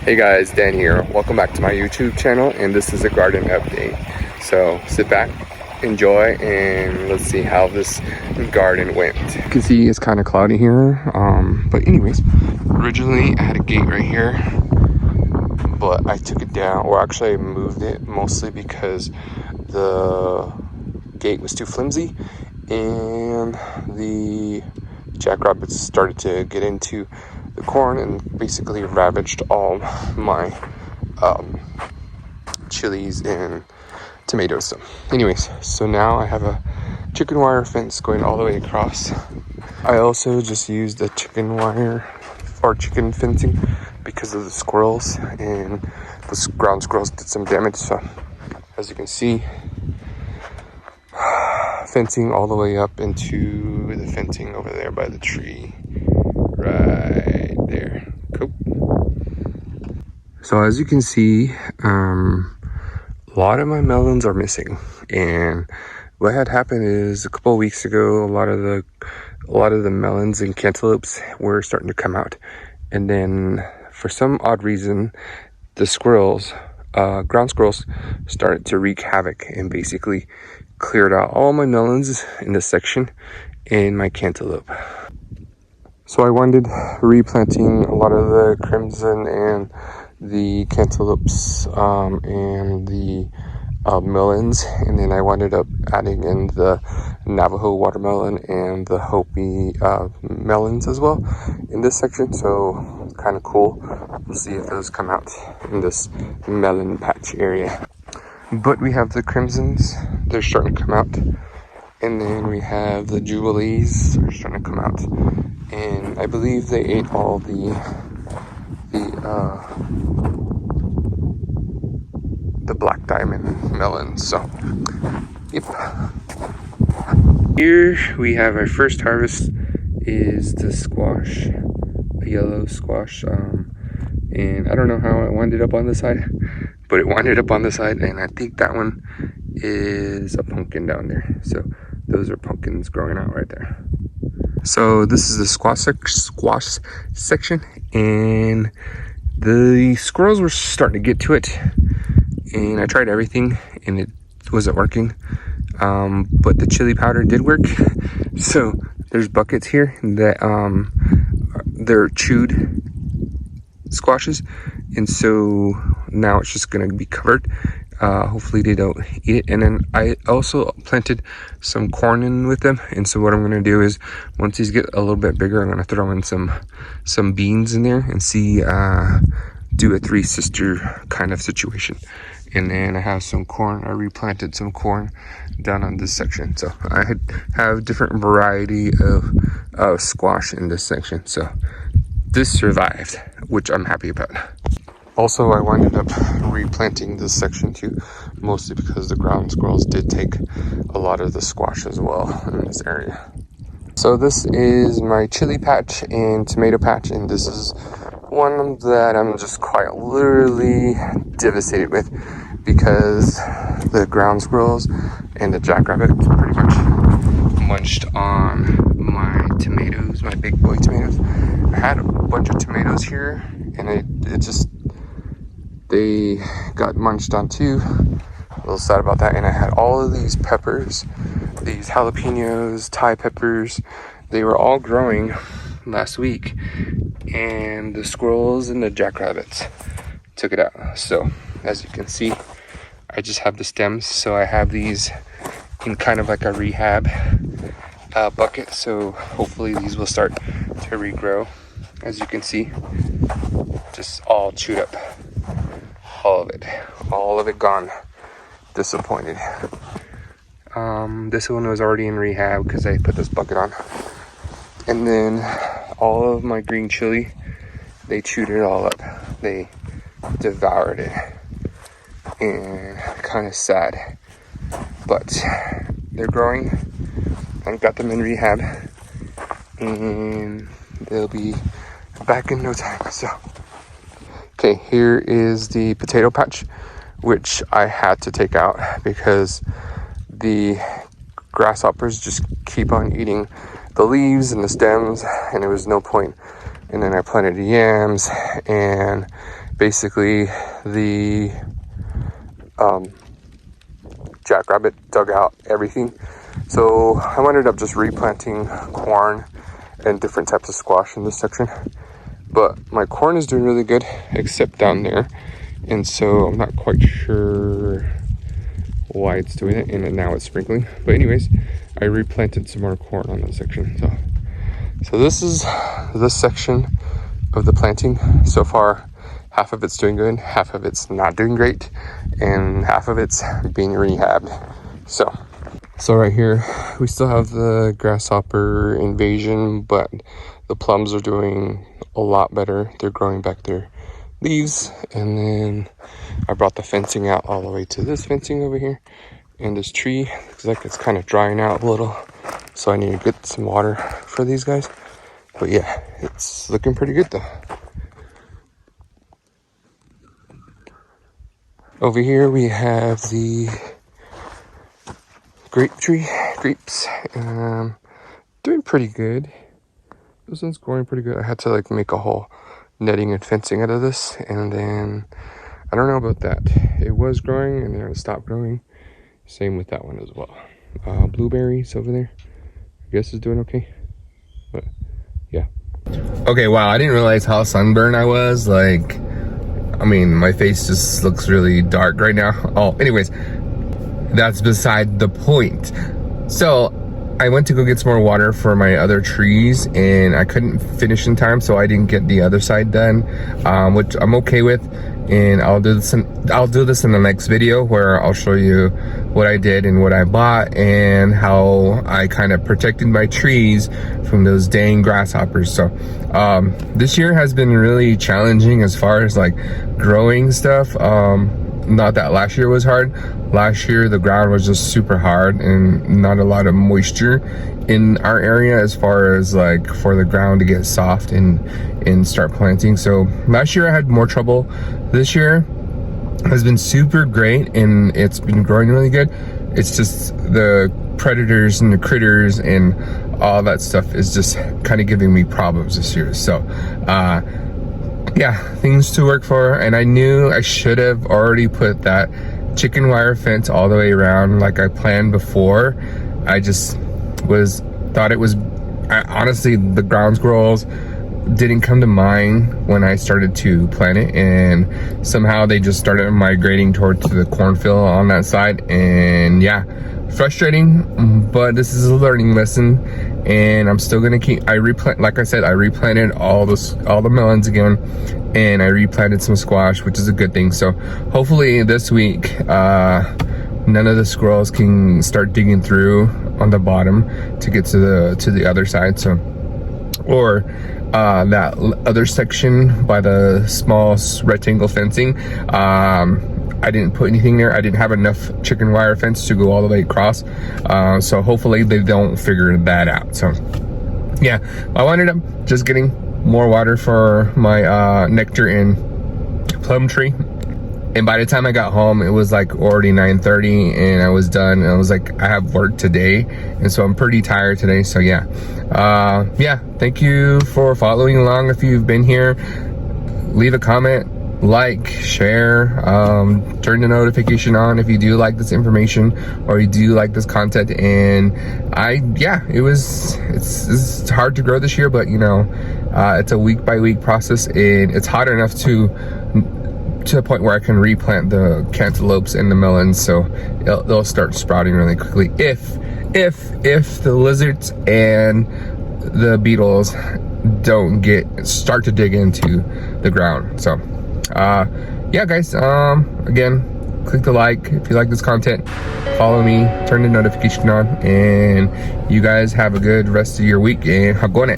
Hey guys, Dan here. Welcome back to my YouTube channel, and this is a garden update. So sit back, enjoy, and let's see how this garden went. You can see it's kind of cloudy here, but anyways, originally I had a gate right here, but I took it down, or actually I moved it mostly because the gate was too flimsy and the jackrabbits started to get into the corn and basically ravaged all my chilies and tomatoes. So anyways, so now I have a chicken wire fence going all the way across. I also just used the chicken wire or chicken fencing because of the squirrels, and the ground squirrels did some damage. So as you can see, fencing all the way up into the fencing over there by the tree right there. Cool. So as you can see, a lot of my melons are missing, and what had happened is a couple of weeks ago, a lot of the melons and cantaloupes were starting to come out, and then for some odd reason, the squirrels, ground squirrels, started to wreak havoc and basically cleared out all my melons in this section and my cantaloupe. So I wanted replanting a lot of the crimson and the cantaloupes and the melons, and then I wound up adding in the Navajo watermelon and the Hopi melons as well in this section. So kind of cool. We'll see if those come out in this melon patch area. But we have the crimsons, they're starting to come out, and then we have the jubilees, they're starting to come out, and I believe they ate all the black diamond melons. So yep, here we have our first harvest is the squash, a yellow squash, and I don't know how it winded up on the side, but it winded up on the side, and I think that one is a pumpkin down there. So those are pumpkins growing out right there. So this is the squash section, and the squirrels were starting to get to it, and I tried everything and it wasn't working, but the chili powder did work. So there's buckets here that they're chewed squashes, and so now it's just going to be covered. Hopefully they don't eat it. And then I also planted some corn in with them, and so what I'm going to do is once these get a little bit bigger, I'm going to throw in some beans in there and see do a three sister kind of situation. And then I have some corn. I replanted some corn down on this section, so I have different variety of squash in this section. So this survived, which I'm happy about. Also, I winded up replanting this section too, mostly because the ground squirrels did take a lot of the squash as well in this area. So this is my chili patch and tomato patch, and this is one that I'm just quite literally devastated with because the ground squirrels and the jackrabbits pretty much munched on my tomatoes, my big boy tomatoes. I had a bunch of tomatoes here, and they got munched on too. A little sad about that. And I had all of these peppers, these jalapenos, Thai peppers. They were all growing last week, and the squirrels and the jackrabbits took it out. So as you can see, I just have the stems. So I have these in kind of like a rehab bucket. So hopefully these will start to regrow. As you can see, just all chewed up. All of it gone. Disappointed. This one was already in rehab because I put this bucket on. And then all of my green chili, they chewed it all up. They devoured it. And kind of sad. But they're growing. I got them in rehab. And they'll be back in no time. So okay, here is the potato patch, which I had to take out because the grasshoppers just keep on eating the leaves and the stems, and there was no point. And then I planted yams and basically the jackrabbit dug out everything. So I ended up just replanting corn and different types of squash in this section. But my corn is doing really good, except down there. And so I'm not quite sure why it's doing it, and now it's sprinkling. But anyways, I replanted some more corn on that section. So this is this section of the planting. So far, half of it's doing good, half of it's not doing great, and half of it's being rehabbed. So right here, we still have the grasshopper invasion, but the plums are doing a lot better. They're growing back their leaves. And then I brought the fencing out all the way to this fencing over here. And this tree looks like it's kind of drying out a little. So I need to get some water for these guys. But yeah, it's looking pretty good though. Over here we have the grapes, doing pretty good. This one's growing pretty good. I had to like make a whole netting and fencing out of this, and then I don't know about that. It was growing and then it stopped growing. Same with that one as well. Blueberries over there, I guess is doing okay, but yeah. Okay, wow, I didn't realize how sunburned I was. Like, I mean, my face just looks really dark right now. Oh, anyways, that's beside the point. So I went to go get some more water for my other trees, and I couldn't finish in time, so I didn't get the other side done, which I'm okay with. And I'll do this in the next video, where I'll show you what I did and what I bought and how I kind of protected my trees from those dang grasshoppers. So this year has been really challenging as far as like growing stuff. Not that last year was hard. Last year the ground was just super hard and not a lot of moisture in our area as far as like for the ground to get soft and start planting. So last year I had more trouble. This year has been super great and it's been growing really good. It's just the predators and the critters and all that stuff is just kind of giving me problems this year. So yeah, things to work for. And I knew I should have already put that chicken wire fence all the way around like I planned before. I just thought it was, honestly, the ground squirrels didn't come to mind when I started to plant it, and somehow they just started migrating towards the cornfield on that side. And yeah, frustrating, but this is a learning lesson, and I'm still gonna keep. Like I said, I replanted all the melons again, and I replanted some squash, which is a good thing. So hopefully this week none of the squirrels can start digging through on the bottom to get to the other side. So, or that other section by the small rectangle fencing, I didn't put anything there. I didn't have enough chicken wire fence to go all the way across. So hopefully they don't figure that out. So yeah, I ended up just getting more water for my nectar and plum tree. And by the time I got home, it was like already 9:30 and I was done. And I was like, I have work today. And so I'm pretty tired today. So yeah, yeah, thank you for following along. If you've been here, leave a comment, like, share, turn the notification on if you do like this information or you do like this content. And it's hard to grow this year, but you know, it's a week by week process, and it's hot enough to the point where I can replant the cantaloupes and the melons, so they'll start sprouting really quickly if the lizards and the beetles don't start to dig into the ground. So yeah guys, again, click the like if you like this content, follow me, turn the notification on, and you guys have a good rest of your week, and hagone.